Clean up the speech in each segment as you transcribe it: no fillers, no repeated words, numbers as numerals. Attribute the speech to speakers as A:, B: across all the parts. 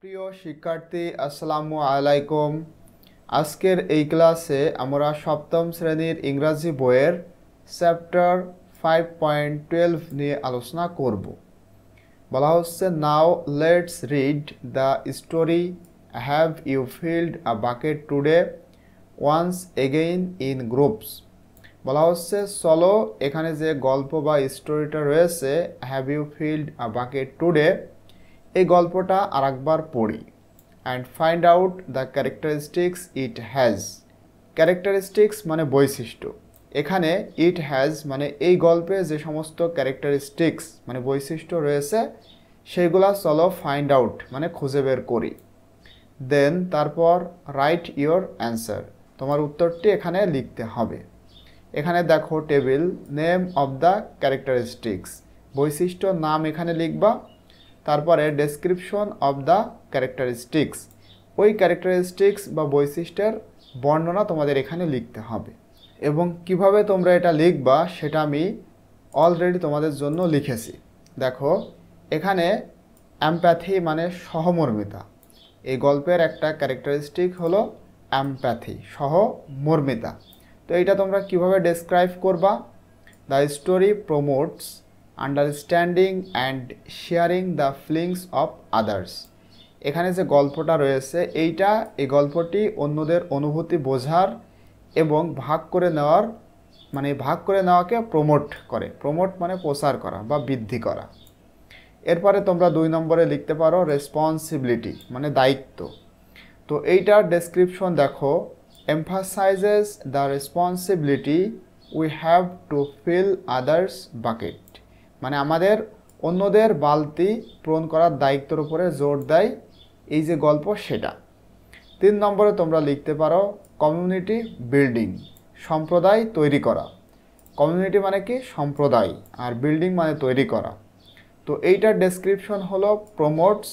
A: প্রিয় শিক্ষার্থী আসসালামু আলাইকুম। আজকের এই ক্লাসে আমরা সপ্তম শ্রেণীর ইংরাজি বইয়ের চ্যাপ্টার 5.12 নিয়ে আলোচনা করব। বলা হচ্ছে now let's read the story have you filled a bucket today once again in groups. বলা হচ্ছে চলো এখানে যে গল্প বা স্টোরিটা রয়েছে have you filled a bucket today, এই গল্পটা আরেকবার পড়ি and find out the characteristics it has. Characteristics মানে বৈশিষ্ট্য, এখানে ইট হ্যাজ মানে এই গল্পে যে সমস্ত ক্যারেক্টারিস্টিক্স মানে বৈশিষ্ট্য রয়েছে সেগুলা চলো ফাইন্ড আউট মানে খুঁজে বের করি। দেন তারপর রাইট ইয়োর অ্যান্সার, তোমার উত্তরটি এখানে লিখতে হবে। এখানে দেখো table name of the characteristics, বৈশিষ্ট্য নাম এখানে লিখবা। তারপরে ডেসক্রিপশন অফ দ্য ক্যারেক্টারিস্টিক্স, ওই ক্যারেক্টারিস্টিক্স বা বৈশিষ্ট্যের বর্ণনা তোমাদের এখানে লিখতে হবে। এবং কিভাবে তোমরা এটা লিখবা সেটা আমি অলরেডি তোমাদের জন্য লিখেছি। দেখো এখানে এমপ্যাথি মানে সহমর্মিতা, এই গল্পের একটা ক্যারেক্টারিস্টিক হলো এমপ্যাথি, সহমর্মিতা। তো এইটা তোমরা কিভাবে ডেসক্রাইব করবা? The story promotes understanding and sharing the feelings of others. এখানে যে গল্পটা রয়েছে এই গল্পটি অন্যদের অনুভূতি বোঝার এবং ভাগ করে নেওয়াকে প্রমোট করে। প্রমোট মানে প্রচার করা বা বৃদ্ধি করা। এরপরে তোমরা 2 নম্বরে লিখতে পারো রেসপন্সিবিলিটি মানে দায়িত্ব। তো এইটার ডেসক্রিপশন দেখো, emphasises the responsibility we have to fill others bucket, মানে আমাদের অন্যদের বালতি পূরণ করার দায়িত্বের উপরে জোর দেয় এই যে গল্প সেটা। 3 নম্বরে তোমরা লিখতে পারো কমিউনিটি বিল্ডিং, সম্প্রদায় তৈরি করা। কমিউনিটি মানে কি? সম্প্রদায়, আর বিল্ডিং মানে তৈরি করা। তো এইটার ডেসক্রিপশন হলো promotes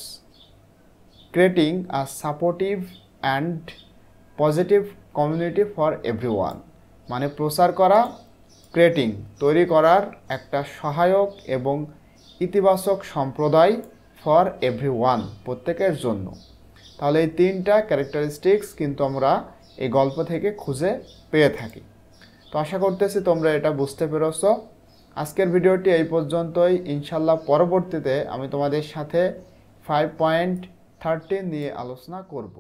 A: creating a supportive and positive community for everyone, মানে প্রচার করা, ক্রিয়েটিং তৈরি করার একটা সহায়ক এবং ইতিবাচক সম্প্রদায় ফর এভরিওয়ান প্রত্যেকের জন্য। তাহলে এই 3টা ক্যারেক্টারিস্টিক্স কিন্তু আমরা এই গল্প থেকে খুঁজে পেয়ে থাকি। তো আশা করতেছি তোমরা এটা বুঝতে পেরেছো। আজকের ভিডিওটি এই পর্যন্তই। ইনশাল্লাহ পরবর্তীতে আমি তোমাদের সাথে 5.13 নিয়ে আলোচনা করব।